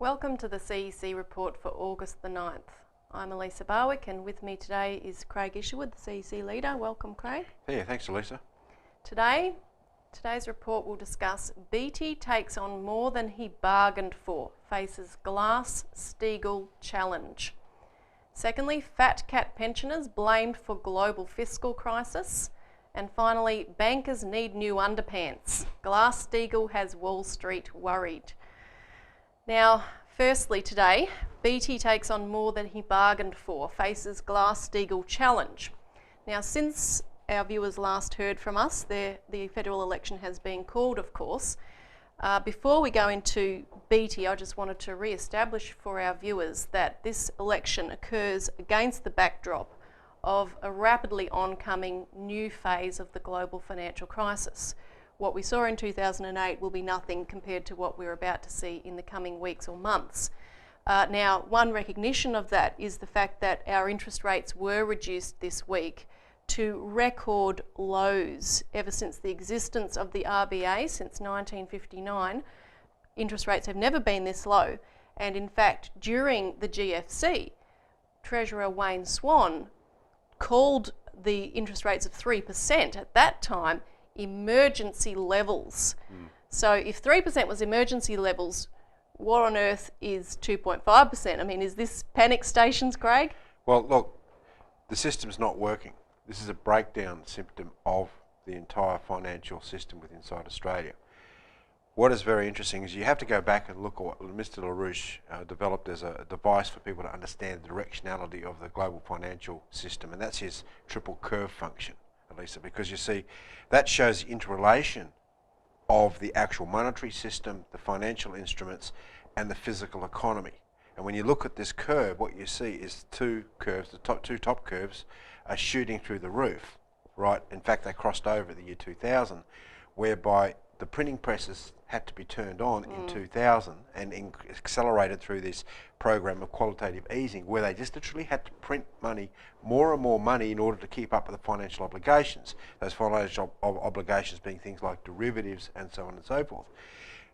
Welcome to the CEC Report for August the 9th. I'm Elisa Barwick, and with me today is Craig Isherwood, the CEC leader. Welcome, Craig. Yeah, thanks, Elisa. Today's report will discuss Beattie takes on more than he bargained for, faces Glass-Steagall challenge. Secondly, fat cat pensioners blamed for global fiscal crisis. And finally, bankers need new underpants. Glass-Steagall has Wall Street worried. Now, firstly today, Beattie takes on more than he bargained for, faces Glass-Steagall challenge. Now, since our viewers last heard from us, the federal election has been called, of course. Before we go into Beattie, I just wanted to re-establish for our viewers that this election occurs against the backdrop of a rapidly oncoming new phase of the global financial crisis. What we saw in 2008 will be nothing compared to what we're about to see in the coming weeks or months. Now, one recognition of that is the fact that our interest rates were reduced this week to record lows. Ever since the existence of the RBA, since 1959, interest rates have never been this low. And in fact, during the GFC, Treasurer Wayne Swan called the interest rates of 3% at that time emergency levels. So if 3% was emergency levels, what on earth is 2.5%? I mean, is this panic stations, Craig? Well, look, the system's not working. This is a breakdown symptom of the entire financial system within inside Australia. What is very interesting is you have to go back and look at what Mr. LaRouche developed as a device for people to understand the directionality of the global financial system, and that's his triple curve function, Elisa, because you see, that shows the interrelation of the actual monetary system, the financial instruments, and the physical economy. And when you look at this curve, what you see is two curves, the two top curves are shooting through the roof, right? In fact, they crossed over the year 2000, whereby the printing presses had to be turned on in 2000 and accelerated through this program of qualitative easing, where they just literally had to print money, more and more money, in order to keep up with the financial obligations. Those financial obligations being things like derivatives and so on and so forth.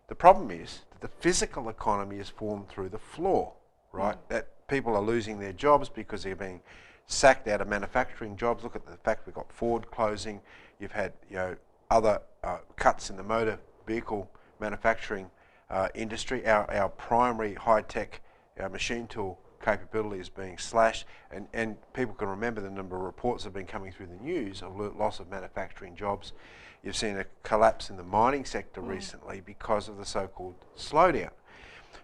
The problem is that the physical economy is formed through the floor, right? That people are losing their jobs because they're being sacked out of manufacturing jobs. Look at the fact we've got Ford closing. You've had, other cuts in the motor vehicle manufacturing industry. Our primary high-tech machine tool capability is being slashed, and people can remember the number of reports that have been coming through the news of loss of manufacturing jobs. You've seen a collapse in the mining sector recently because of the so-called slowdown.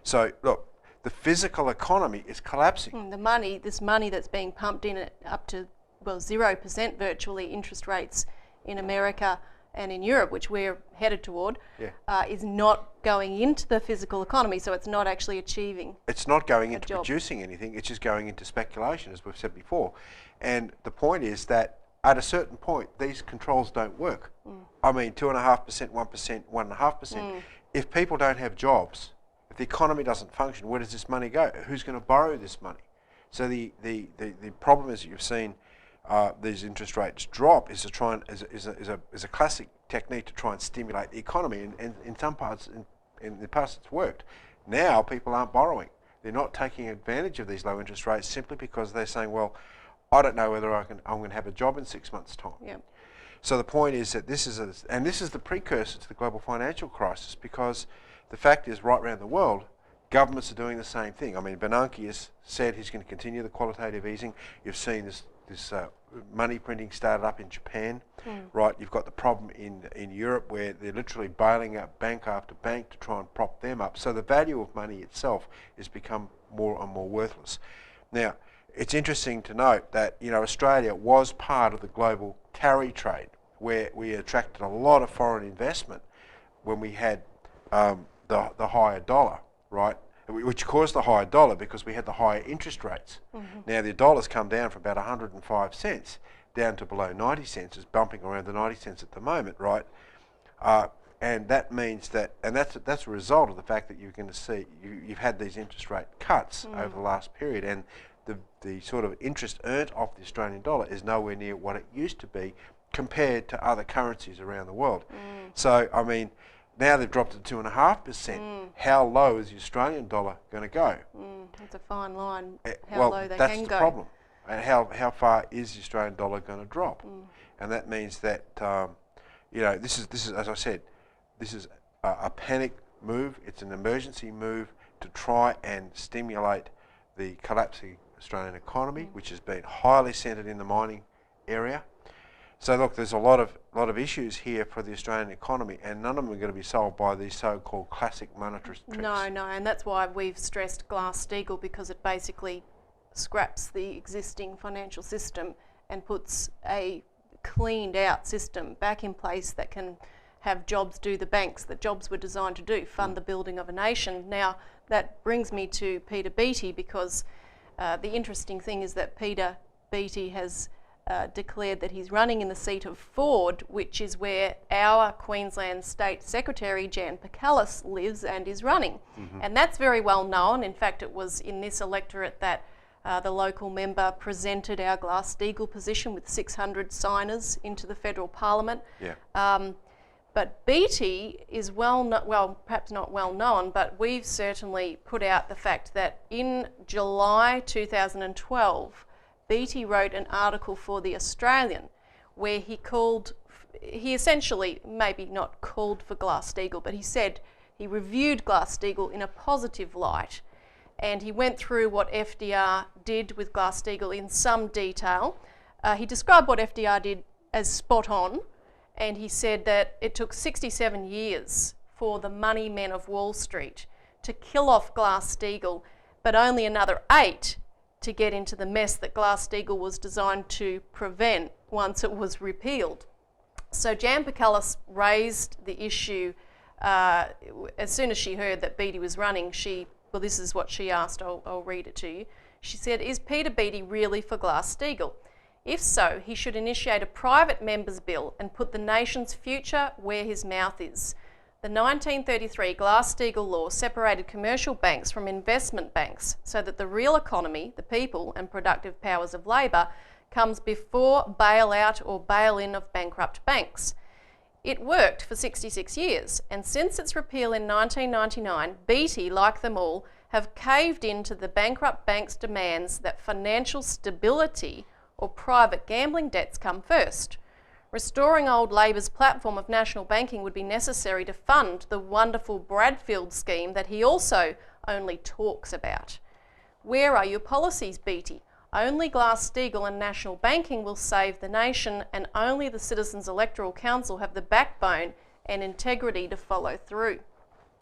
So look, the physical economy is collapsing. This money that's being pumped in at up to, 0% virtually interest rates in America and in Europe, which we're headed toward, is not going into the physical economy, so it's not actually achieving. It's not going into producing anything, it's just going into speculation, as we've said before. And the point is that at a certain point, these controls don't work. I mean, 2.5%, 1%, 1.5%. If people don't have jobs, if the economy doesn't function, where does this money go? Who's going to borrow this money? So the problem is that you've seen these interest rates drop is a classic technique to try and stimulate the economy, and in some parts, in the past it's worked. Now people aren't borrowing. They're not taking advantage of these low interest rates simply because they're saying, well, I don't know whether I'm going to have a job in 6 months' time. So the point is that this is the precursor to the global financial crisis, because the fact is, right around the world, governments are doing the same thing. I mean, Bernanke has said he's going to continue the qualitative easing. You've seen this money printing started up in Japan, right? You've got the problem in Europe where they're literally bailing out bank after bank to try and prop them up. So the value of money itself has become more and more worthless. Now, it's interesting to note that Australia was part of the global carry trade, where we attracted a lot of foreign investment when we had the higher dollar, right? Which caused the higher dollar because we had the higher interest rates. Now the dollar's come down from about 105 cents down to below 90 cents. It's bumping around the 90 cents at the moment, right? And that means that, and that's a result of the fact that you're going to see you've had these interest rate cuts over the last period, and the sort of interest earned off the Australian dollar is nowhere near what it used to be compared to other currencies around the world. So I mean, Now they've dropped it to 2.5%. How low is the Australian dollar going to go? That's a fine line, how well, low they that's can the go. problem. And how far is the Australian dollar going to drop? And that means that, this is, as I said, this is a panic move. It's an emergency move to try and stimulate the collapsing Australian economy, which has been highly centred in the mining area. So look, there's a lot of issues here for the Australian economy, and none of them are going to be solved by these so-called classic monetary tricks. No, and that's why we've stressed Glass-Steagall, because it basically scraps the existing financial system and puts a cleaned out system back in place that can have jobs do the banks that jobs were designed to do, fund the building of a nation. Now, that brings me to Peter Beattie, because the interesting thing is that Peter Beattie has declared that he's running in the seat of Ford, which is where our Queensland State Secretary Jan Picallis lives and is running. And that's very well known. In fact, it was in this electorate that the local member presented our Glass-Steagall position with 600 signers into the federal parliament. But Beattie is perhaps not well known, but we've certainly put out the fact that in July 2012, Beattie wrote an article for The Australian where he essentially, maybe not called for Glass-Steagall, but he said he reviewed Glass-Steagall in a positive light, and he went through what FDR did with Glass-Steagall in some detail. He described what FDR did as spot on, and he said that it took 67 years for the money men of Wall Street to kill off Glass-Steagall, but only another 8 to get into the mess that Glass-Steagall was designed to prevent once it was repealed. So Jan Picallis raised the issue as soon as she heard that Beattie was running. This is what she asked, I'll read it to you. She said, "Is Peter Beattie really for Glass-Steagall? If so, he should initiate a private members bill and put the nation's future where his mouth is. The 1933 Glass-Steagall law separated commercial banks from investment banks so that the real economy, the people and productive powers of labour, comes before bail-out or bail-in of bankrupt banks. It worked for 66 years, and since its repeal in 1999, Beattie, like them all, have caved into the bankrupt banks' demands that financial stability or private gambling debts come first. Restoring old Labor's platform of national banking would be necessary to fund the wonderful Bradfield scheme that he also only talks about. Where are your policies, Beattie? Only Glass-Steagall and national banking will save the nation, and only the Citizens Electoral Council have the backbone and integrity to follow through."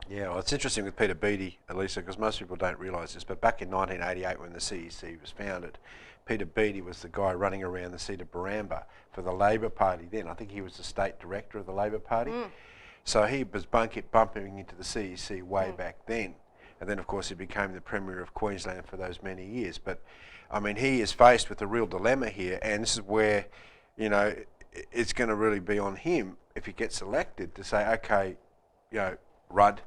Yeah, well, it's interesting with Peter Beattie, Elisa, because most people don't realise this, but back in 1988 when the CEC was founded, Peter Beattie was the guy running around the seat of Baramba for the Labor Party then. I think he was the state director of the Labor Party. So he was bumping into the CEC way back then. And then, of course, he became the Premier of Queensland for those many years. But, I mean, he is faced with a real dilemma here, and this is where, it's going to really be on him if he gets elected to say, okay, Rudd,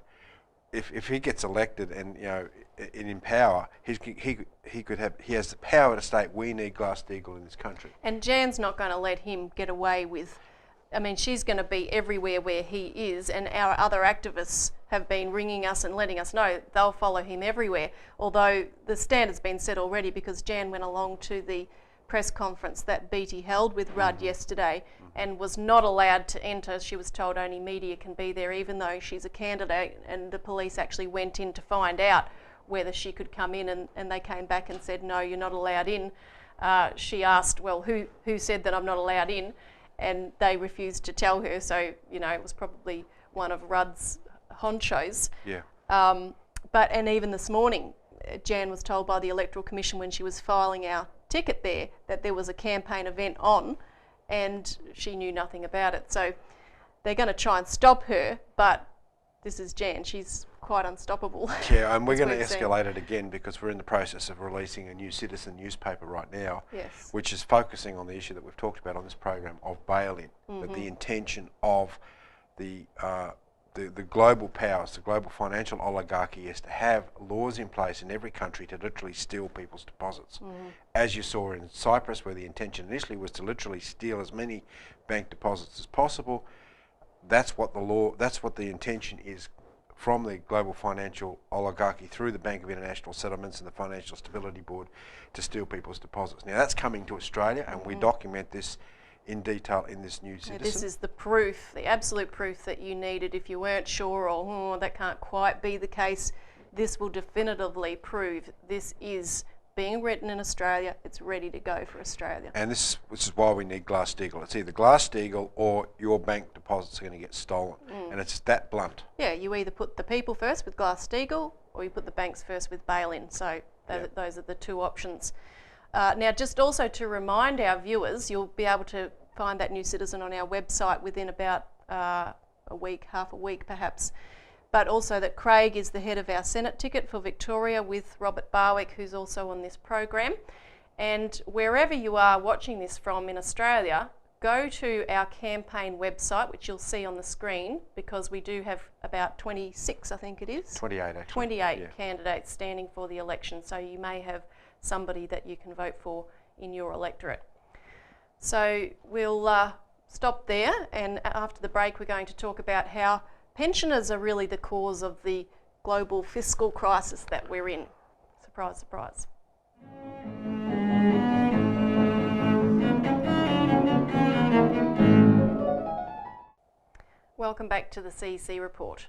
if he gets elected and, in power, he has the power to state we need Glass-Steagall in this country. And Jan's not going to let him get away with, she's going to be everywhere where he is, and our other activists have been ringing us and letting us know they'll follow him everywhere. Although the standard's been set already, because Jan went along to the press conference that Beattie held with Rudd yesterday and was not allowed to enter. She was told only media can be there, even though she's a candidate, and the police actually went in to find out whether she could come in, and they came back and said, no, you're not allowed in. She asked, well, who said that I'm not allowed in? And they refused to tell her, so, it was probably one of Rudd's honchos. Yeah. And even this morning, Jan was told by the Electoral Commission when she was filing our ticket there that there was a campaign event on, and she knew nothing about it. So they're going to try and stop her, but this is Jan. She's quite unstoppable. Yeah, and we're going to escalate it again, because we're in the process of releasing a new citizen newspaper right now, which is focusing on the issue that we've talked about on this program of bail-in, that the intention of the global powers, the global financial oligarchy, is to have laws in place in every country to literally steal people's deposits. As you saw in Cyprus, where the intention initially was to literally steal as many bank deposits as possible. that's what the law, that's what the intention is from the global financial oligarchy through the Bank of International Settlements and the Financial Stability Board to steal people's deposits. Now that's coming to Australia, and we document this in detail in this new Citizen. This is the proof, the absolute proof that you needed. If you weren't sure, or that can't quite be the case, this will definitively prove this is being written in Australia. It's ready to go for Australia. And this is why we need Glass-Steagall. It's either Glass-Steagall or your bank deposits are going to get stolen. And it's that blunt. Yeah, you either put the people first with Glass-Steagall or you put the banks first with bail-in. So those are the two options. Now, just also to remind our viewers, you'll be able to find that new Citizen on our website within about a week, half a week perhaps. But also that Craig is the head of our Senate ticket for Victoria with Robert Barwick, who's also on this program. And wherever you are watching this from in Australia, go to our campaign website, which you'll see on the screen, because we do have about 26, I think it is. 28 actually. 28 candidates standing for the election. So you may have somebody that you can vote for in your electorate. So we'll stop there, and after the break we're going to talk about how pensioners are really the cause of the global fiscal crisis that we're in. Surprise, surprise. Welcome back to the CEC Report.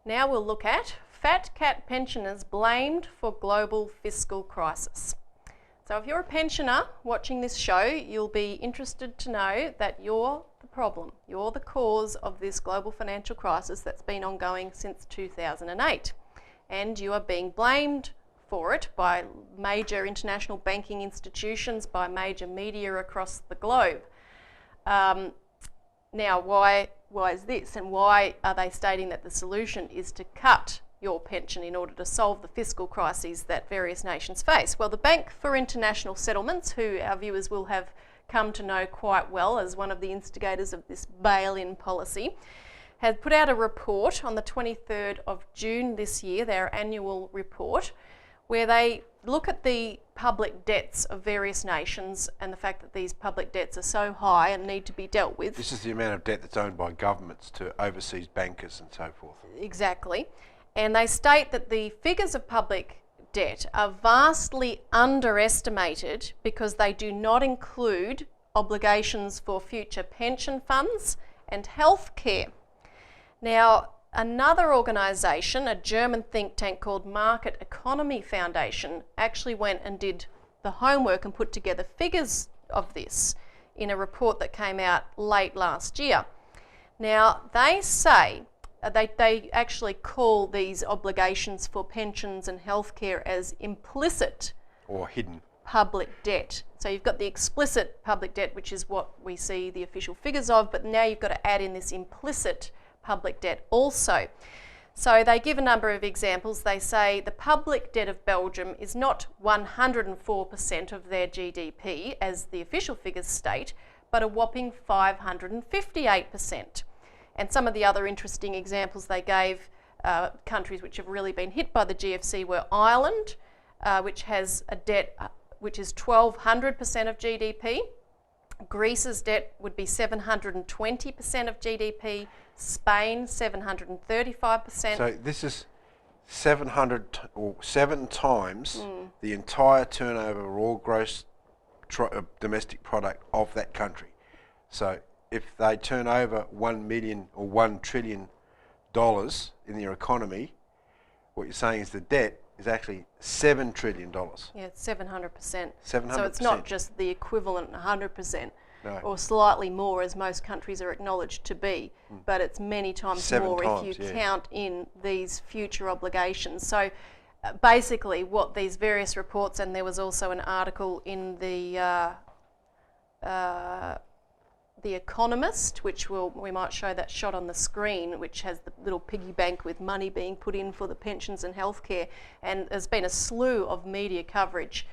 Now we'll look at fat cat pensioners blamed for global fiscal crisis. So if you're a pensioner watching this show, you'll be interested to know that you're the problem. You're the cause of this global financial crisis that's been ongoing since 2008. And you are being blamed for it by major international banking institutions, by major media across the globe. Now, why is this, and why are they stating that the solution is to cut your pension in order to solve the fiscal crises that various nations face? Well, the Bank for International Settlements, who our viewers will have come to know quite well as one of the instigators of this bail-in policy, has put out a report on the 23rd of June this year, their annual report, where they look at the public debts of various nations and the fact that these public debts are so high and need to be dealt with. This is the amount of debt that's owned by governments to overseas bankers and so forth. Exactly. And they state that the figures of public debt are vastly underestimated because they do not include obligations for future pension funds and health care. Now, another organisation, a German think tank called Market Economy Foundation, actually went and did the homework and put together figures of this in a report that came out late last year. Now, they say they actually call these obligations for pensions and healthcare as implicit or hidden public debt. So you've got the explicit public debt, which is what we see the official figures of, but now you've got to add in this implicit public debt also. So they give a number of examples. They say the public debt of Belgium is not 104% of their GDP, as the official figures state, but a whopping 558%. And some of the other interesting examples they gave, countries which have really been hit by the GFC, were Ireland, which has a debt which is 1,200% of GDP. Greece's debt would be 720% of GDP. Spain, 735%. So this is 7 times the entire turnover or gross domestic product of that country. So if they turn over 1 million or $1 trillion in their economy, what you're saying is the debt is actually $7 trillion. Yeah, it's 700%. 700%. So it's not just the equivalent 100%, no, or slightly more, as most countries are acknowledged to be, but it's many times more if you count in these future obligations. So basically what these various reports, and there was also an article in the Economist, which we might show that shot on the screen, which has the little piggy bank with money being put in for the pensions and healthcare, and there's been a slew of media coverage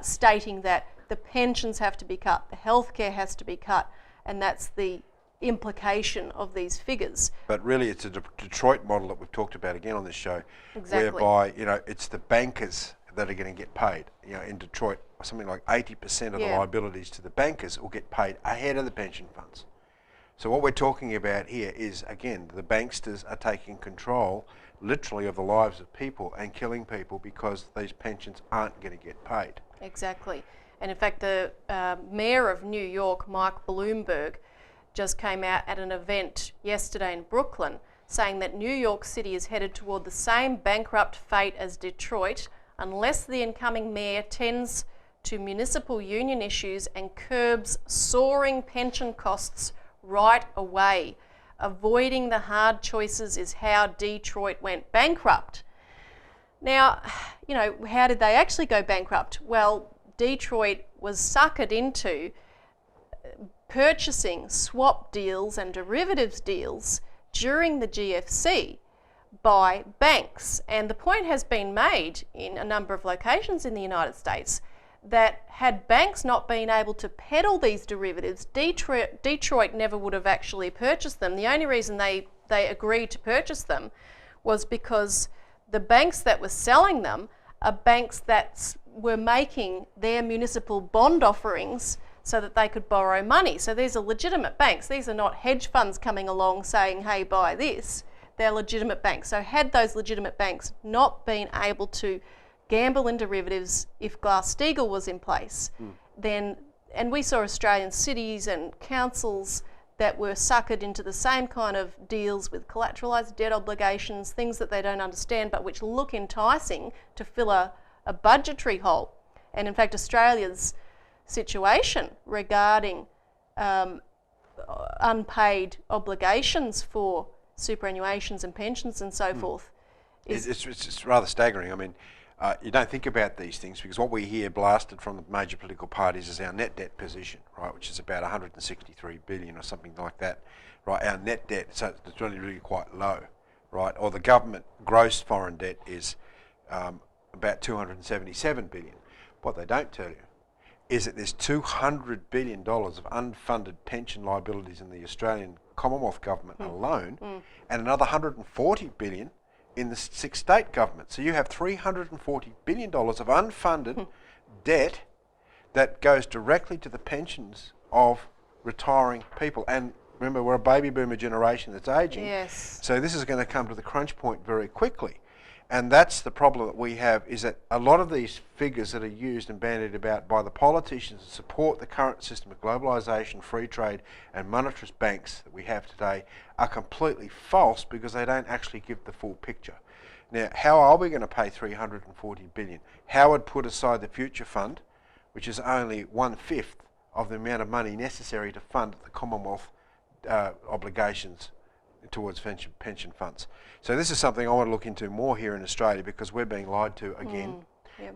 stating that the pensions have to be cut, the healthcare has to be cut, and that's the implication of these figures. But really it's a Detroit model that we've talked about again on this show, exactly, whereby it's the bankers that are going to get paid. In Detroit, something like 80% of the liabilities to the bankers will get paid ahead of the pension funds. So what we're talking about here is, again, the banksters are taking control literally of the lives of people and killing people because these pensions aren't going to get paid. Exactly. And in fact, the Mayor of New York, Mike Bloomberg, just came out at an event yesterday in Brooklyn saying that New York City is headed toward the same bankrupt fate as Detroit unless the incoming mayor tends to municipal union issues and curbs soaring pension costs right away. Avoiding the hard choices is how Detroit went bankrupt. Now, you know, how did they actually go bankrupt? Well, Detroit was suckered into purchasing swap deals and derivatives deals during the GFC by banks. And the point has been made in a number of locations in the United States that had banks not been able to peddle these derivatives, Detroit never would have actually purchased them. The only reason they agreed to purchase them was because the banks that were selling them are banks that were making their municipal bond offerings so that they could borrow money. So these are legitimate banks. These are not hedge funds coming along saying, hey, buy this. They're legitimate banks. So had those legitimate banks not been able to gamble in derivatives if Glass-Steagall was in place, then, and we saw Australian cities and councils that were suckered into the same kind of deals with collateralised debt obligations, things that they don't understand but which look enticing to fill a budgetary hole. And in fact, Australia's situation regarding unpaid obligations for superannuations and pensions and so forth is... It's rather staggering. I mean, you don't think about these things because what we hear blasted from the major political parties is our net debt position, right, which is about 163 billion or something like that, right? Our net debt, so it's really quite low, right? Or the government gross foreign debt is about 277 billion. What they don't tell you is that there's $200 billion of unfunded pension liabilities in the Australian Commonwealth government alone, and another 140 billion in the 6 state governments. So you have $340 billion of unfunded debt that goes directly to the pensions of retiring people. And remember, we're a baby boomer generation that's aging. Yes. So this is going to come to the crunch point very quickly. And that's the problem that we have, is that a lot of these figures that are used and bandied about by the politicians that support the current system of globalisation, free trade and monetarist banks that we have today are completely false because they don't actually give the full picture. Now, how are we going to pay $340 billion? Howard put aside the Future Fund, which is only 1/5 of the amount of money necessary to fund the Commonwealth obligations towards pension funds. So this is something I want to look into more here in Australia because we're being lied to again,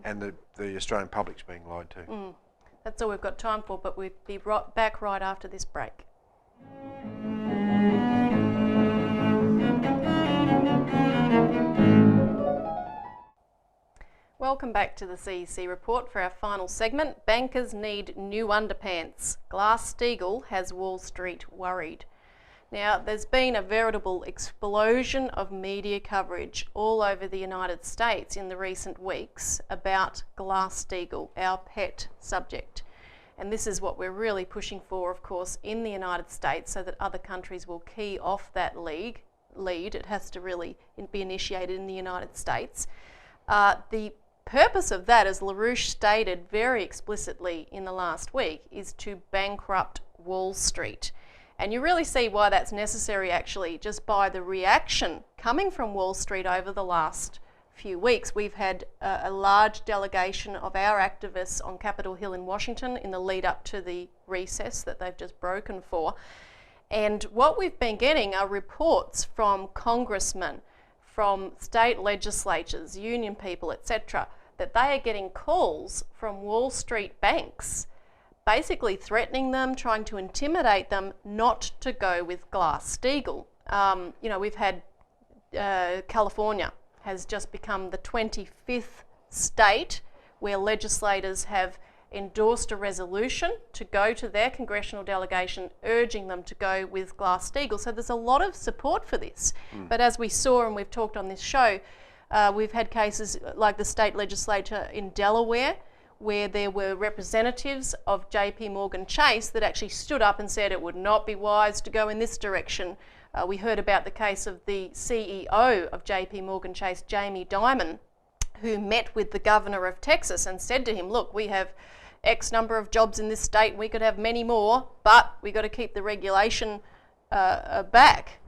and the Australian public's being lied to. That's all we've got time for, but we'll be back right after this break. Welcome back to the CEC Report for our final segment. Bankers need new underpants. Glass-Steagall has Wall Street worried. Now, there's been a veritable explosion of media coverage all over the United States in the recent weeks about Glass-Steagall, our pet subject. And this is what we're really pushing for, of course, in the United States so that other countries will key off that lead. It has to really be initiated in the United States. The purpose of that, as LaRouche stated very explicitly in the last week, is to bankrupt Wall Street. And you really see why that's necessary actually just by the reaction coming from Wall Street over the last few weeks. We've had a large delegation of our activists on Capitol Hill in Washington in the lead up to the recess that they've just broken for. And what we've been getting are reports from congressmen, from state legislatures, union people, etc., that they are getting calls from Wall Street banks basically threatening them, trying to intimidate them not to go with Glass-Steagall. You know, we've had California has just become the 25th state where legislators have endorsed a resolution to go to their congressional delegation urging them to go with Glass-Steagall. So there's a lot of support for this. But as we saw and we've talked on this show, we've had cases like the state legislature in Delaware where there were representatives of JP Morgan Chase that actually stood up and said it would not be wise to go in this direction. We heard about the case of the CEO of JP Morgan Chase, Jamie Dimon, who met with the governor of Texas and said to him, look, we have X number of jobs in this state, we could have many more, but we've got to keep the regulation back.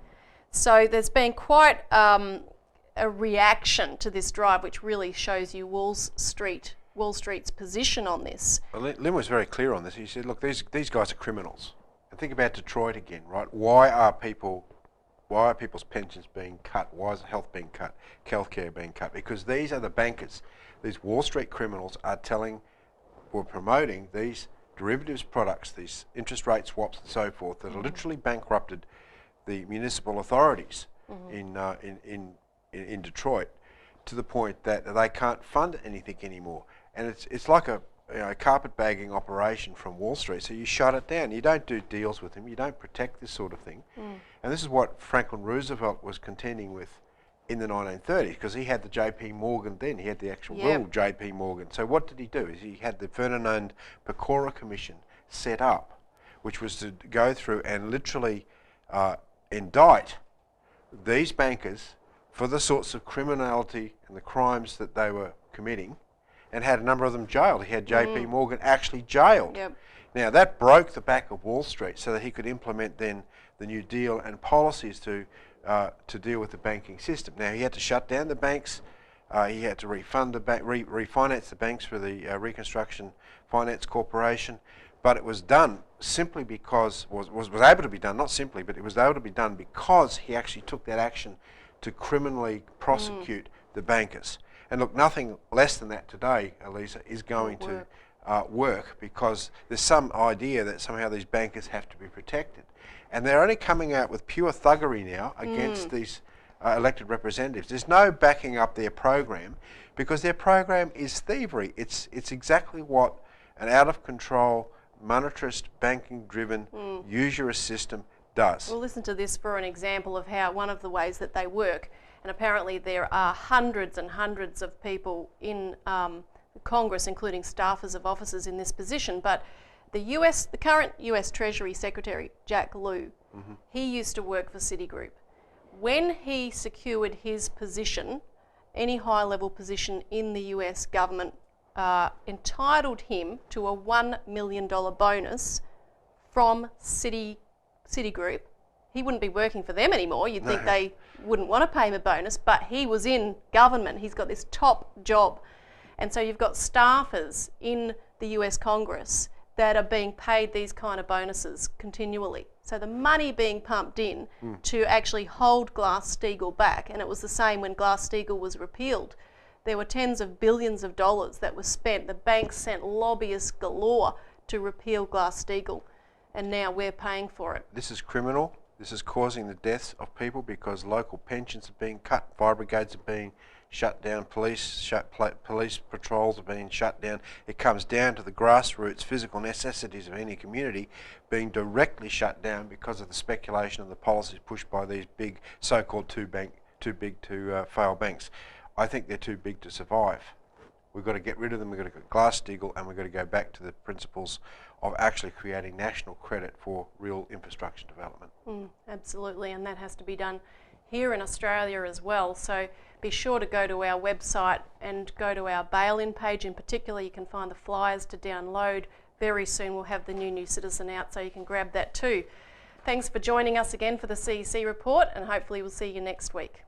So there's been quite a reaction to this drive, which really shows you Wall Street's position on this. Well, Lynn was very clear on this. He said, look, these guys are criminals. And think about Detroit again, right? Why are people's pensions being cut? Why is health being cut? Healthcare being cut? Because these are the bankers. These Wall Street criminals are promoting these derivatives products, these interest rate swaps and so forth, that are literally bankrupted the municipal authorities in Detroit, to the point that they can't fund anything anymore. And it's like a carpetbagging operation from Wall Street. So you shut it down. You don't do deals with them. You don't protect this sort of thing. And this is what Franklin Roosevelt was contending with in the 1930s, because he had the JP Morgan then. He had the actual real JP Morgan. So what did he do? Is he had the Ferdinand Pecora Commission set up, which was to go through and literally indict these bankers for the sorts of criminality and the crimes that they were committing, and had a number of them jailed. He had JP Morgan actually jailed. Now that broke the back of Wall Street, so that he could implement then the New Deal and policies to deal with the banking system. Now he had to shut down the banks. He had to refund the refinance the banks for the Reconstruction Finance Corporation, but it was done simply because was able to be done, not simply, but it was able to be done because he actually took that action to criminally prosecute the bankers. And look, nothing less than that today, Elisa, is going to work, because there's some idea that somehow these bankers have to be protected. And they're only coming out with pure thuggery now against these elected representatives. There's no backing up their program, because their program is thievery. It's exactly what an out-of-control, monetarist, banking-driven, usurist system does. We'll listen to this for an example of how one of the ways that they work. And apparently there are hundreds and hundreds of people in Congress, including staffers of offices in this position. But the current US Treasury Secretary, Jack Lew, he used to work for Citigroup. When he secured his position, any high-level position in the US government, entitled him to a $1 million bonus from Citigroup. He wouldn't be working for them anymore. You'd think they wouldn't want to pay him a bonus, but he was in government. He's got this top job. And so you've got staffers in the US Congress that are being paid these kind of bonuses continually. So the money being pumped in to actually hold Glass-Steagall back, and it was the same when Glass-Steagall was repealed. There were tens of billions of dollars that were spent. The banks sent lobbyists galore to repeal Glass-Steagall, and now we're paying for it. This is criminal. This is causing the deaths of people because local pensions are being cut, fire brigades are being shut down, police patrols are being shut down. It comes down to the grassroots physical necessities of any community being directly shut down because of the speculation and the policies pushed by these big so-called too big to fail banks. I think they're too big to survive. We've got to get rid of them. We've got to get Glass-Steagall, and we've got to go back to the principles of actually creating national credit for real infrastructure development. Absolutely, and that has to be done here in Australia as well. So be sure to go to our website and go to our bail-in page. In particular, you can find the flyers to download. Very soon we'll have the New Citizen out, so you can grab that too. Thanks for joining us again for the CEC Report, and hopefully we'll see you next week.